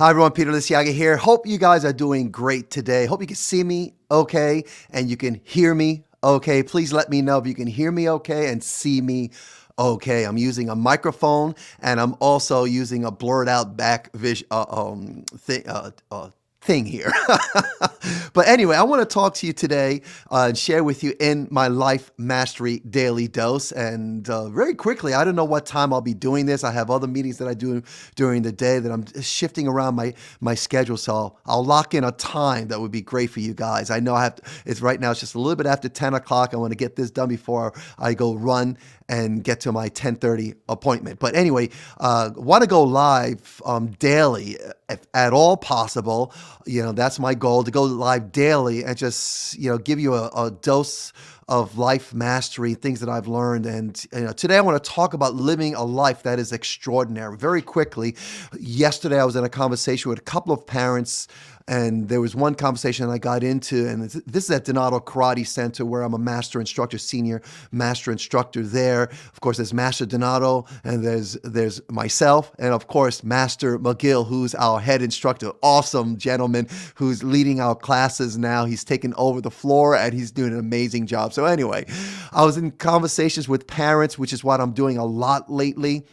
Hi everyone, Peter Lisiaga here. Hope you guys are doing great today. Hope you can see me okay and you can hear me okay. Please let me know if you can hear me okay and see me okay. I'm using a microphone and I'm also using a blurred out back thing here. But anyway, I want to talk to you today and share with you in my Life Mastery Daily Dose. And very quickly, I don't know what time I'll be doing this. I have other meetings that I do during the day that I'm shifting around my schedule. So I'll lock in a time that would be great for you guys. I know it's right now, it's just a little bit after 10 o'clock. I want to get this done before I go run and get to my 10:30 appointment. But anyway, want to go live daily if at all possible. That's my goal, to go live daily and just, give you a dose of life mastery, things that I've learned. And today I want to talk about living a life that is extraordinary. Very quickly, yesterday I was in a conversation with a couple of parents, and there was one conversation I got into, and this is at Donato Karate Center, where I'm a master instructor, senior master instructor there. Of course, there's Master Donato, and there's myself, and of course, Master McGill, who's our head instructor, awesome gentleman who's leading our classes now. He's taken over the floor, and he's doing an amazing job. So anyway, I was in conversations with parents, which is what I'm doing a lot lately,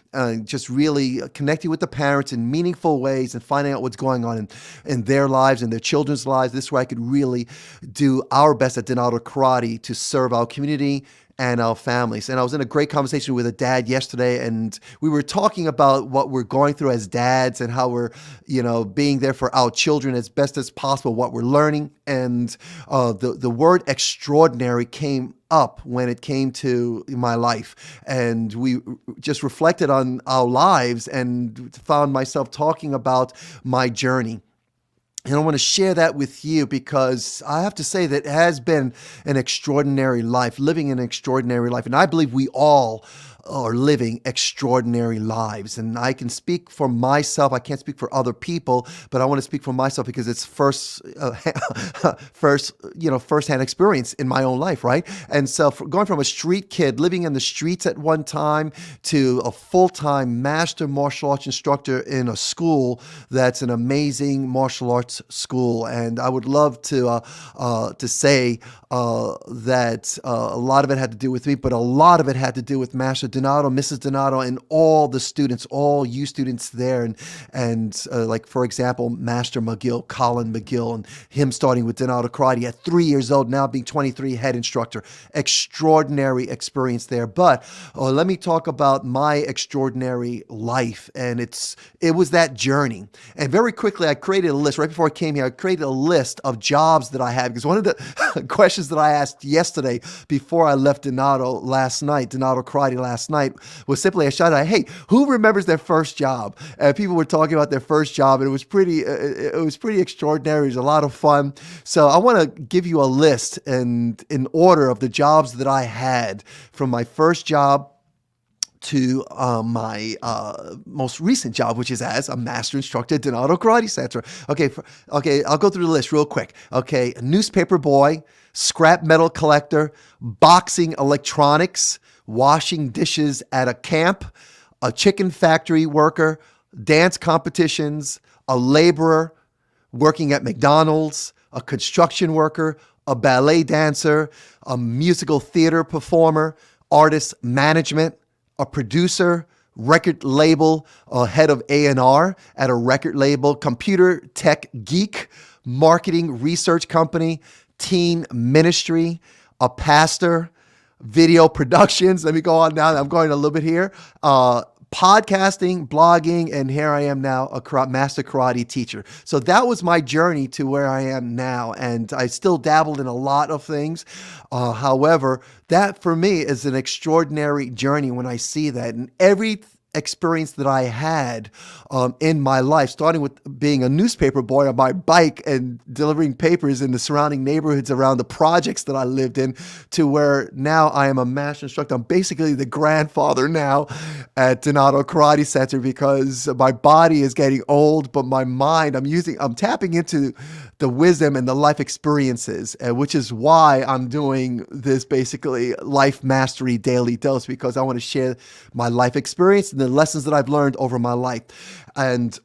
just really connecting with the parents in meaningful ways and finding out what's going on in their lives and their children's lives. This way I could really do our best at Donato Karate to serve our community and our families. And I was in a great conversation with a dad yesterday, and we were talking about what we're going through as dads and how we're, being there for our children as best as possible, what we're learning. And the word extraordinary came up when it came to my life. And we just reflected on our lives and found myself talking about my journey. And I want to share that with you because I have to say that it has been an extraordinary life, living an extraordinary life. And I believe we all are living extraordinary lives. And I can speak for myself. I can't speak for other people, but I want to speak for myself because it's firsthand experience in my own life, right? And so going from a street kid living in the streets at one time to a full-time master martial arts instructor in a school that's an amazing martial arts school. And I would love to say that a lot of it had to do with me, but a lot of it had to do with Master Donato, Mrs. Donato, and all the students, all you students there. And like, for example, Master McGill, Colin McGill, and him starting with Donato Karate at 3 years old, now being 23, head instructor. Extraordinary experience there. But let me talk about my extraordinary life. And it was that journey. And very quickly, I created a list. Right before I came here, I created a list of jobs that I had, because one of the questions that I asked yesterday before I left Donato Karate last night, was simply a shout out, hey, who remembers their first job? And people were talking about their first job, and it was pretty extraordinary. It was a lot of fun. So I want to give you a list and in order of the jobs that I had, from my first job to my most recent job, which is as a master instructor at Donato Karate Center. Okay, I'll go through the list real quick. Okay, newspaper boy, scrap metal collector, boxing electronics, washing dishes at a camp, a chicken factory worker, dance competitions, a laborer, working at McDonald's, a construction worker, a ballet dancer, a musical theater performer, artist management, a producer, record label, a head of A&R at a record label, computer tech geek, marketing research company, teen ministry, a pastor, video productions. Let me go on now. I'm going a little bit here. Podcasting, blogging, and here I am now, a master karate teacher. So that was my journey to where I am now. And I still dabbled in a lot of things. However, that for me is an extraordinary journey when I see that. And every experience that I had in my life, starting with being a newspaper boy on my bike and delivering papers in the surrounding neighborhoods around the projects that I lived in, to where now I am a master instructor. I'm basically the grandfather now at Donato Karate Center, because my body is getting old, but my mind, I'm tapping into the wisdom and the life experiences, which is why I'm doing this basically life mastery daily dose, because I want to share my life experience and the lessons that I've learned over my life. And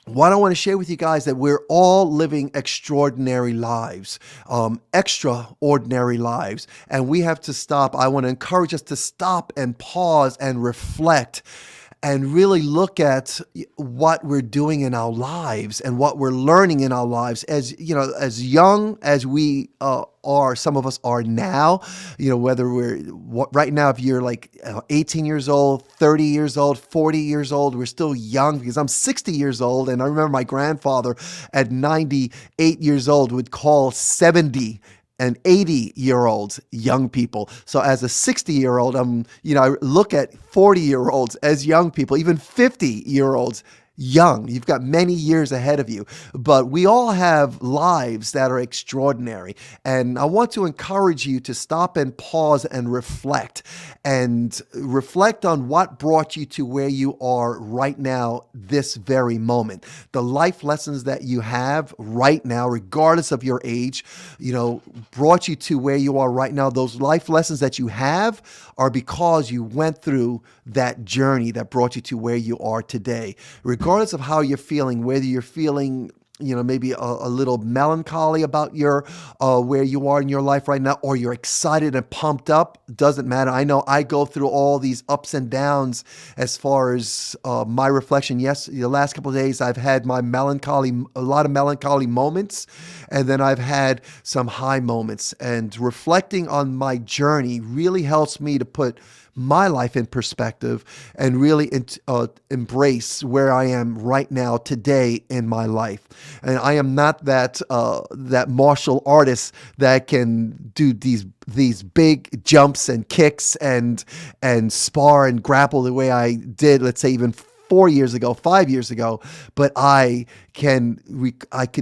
what I want to share with you guys that we're all living extraordinary lives, extraordinary lives, and we have to stop. I want to encourage us to stop and pause and reflect and really look at what we're doing in our lives and what we're learning in our lives. As you know, as young as we are, some of us are now, whether right now, if you're like 18 years old, 30 years old, 40 years old, we're still young, because I'm 60 years old. And I remember my grandfather at 98 years old would call 70 and 80-year-olds young people. So as a 60-year-old, I look at 40-year-olds as young people, even 50-year-olds young. You've got many years ahead of you, but we all have lives that are extraordinary. And I want to encourage you to stop and pause and reflect on what brought you to where you are right now, this very moment. The life lessons that you have right now, regardless of your age, brought you to where you are right now. Those life lessons that you have are because you went through that journey that brought you to where you are today. Regardless of how you're feeling, whether you're feeling maybe a little melancholy about your where you are in your life right now, or you're excited and pumped up, doesn't matter. I know I go through all these ups and downs as far as my reflection. Yes, the last couple of days I've had a lot of melancholy moments, and then I've had some high moments. And reflecting on my journey really helps me to put my life in perspective and really embrace where I am right now today in my life. And I am not that martial artist that can do these big jumps and kicks and spar and grapple the way I did, let's say, even 4 years ago, 5 years ago, but I can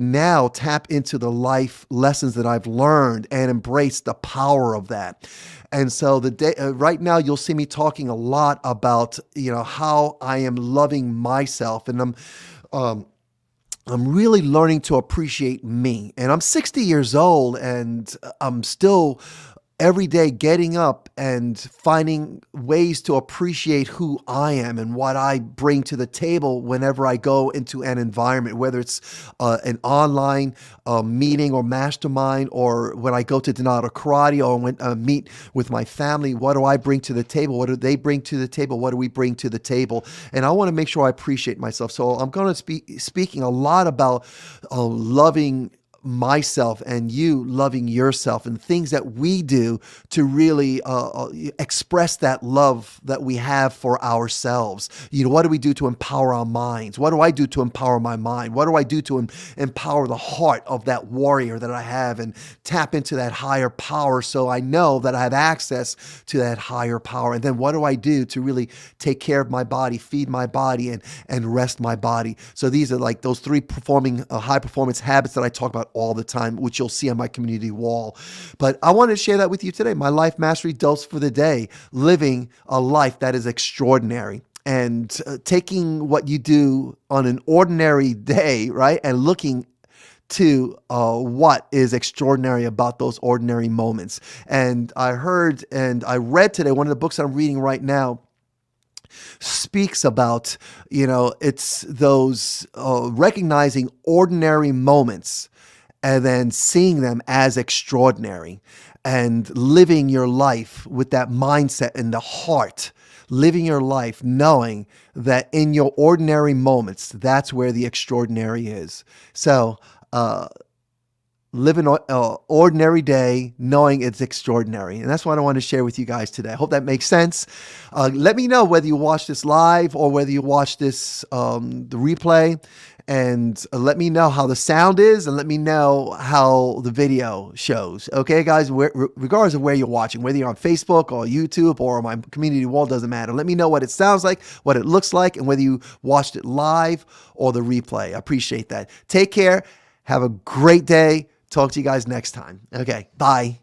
now tap into the life lessons that I've learned and embrace the power of that. And so right now, you'll see me talking a lot about how I am loving myself, and I'm really learning to appreciate me. And I'm 60 years old, and I'm still every day getting up and finding ways to appreciate who I am and what I bring to the table whenever I go into an environment, whether it's an online meeting or mastermind, or when I go to Donato Karate, or when I meet with my family. What do I bring to the table? What do they bring to the table? What do we bring to the table? And I want to make sure I appreciate myself. So I'm going to be speaking a lot about loving myself and you loving yourself, and things that we do to really express that love that we have for ourselves. What do we do to empower our minds? What do I do to empower my mind? What do I do to empower the heart of that warrior that I have, and tap into that higher power, so I know that I have access to that higher power? And then what do I do to really take care of my body, feed my body, and rest my body? So these are like those three high performance habits that I talk about all the time, which you'll see on my community wall. But I wanted to share that with you today. My life mastery dose for the day: living a life that is extraordinary. And taking what you do on an ordinary day, right, and looking to what is extraordinary about those ordinary moments. And I heard and I read today, one of the books I'm reading right now speaks about, it's those recognizing ordinary moments and then seeing them as extraordinary, and living your life with that mindset in the heart, living your life knowing that in your ordinary moments, that's where the extraordinary is. So, live an ordinary day knowing it's extraordinary. And that's what I want to share with you guys today. I hope that makes sense. Let me know whether you watch this live or whether you watch this the replay, and let me know how the sound is, and let me know how the video shows. Okay, guys, regardless of where you're watching, whether you're on Facebook or YouTube or on my community wall, doesn't matter. Let me know what it sounds like, what it looks like, and whether you watched it live or the replay. I appreciate that. Take care. Have a great day. Talk to you guys next time. Okay, bye.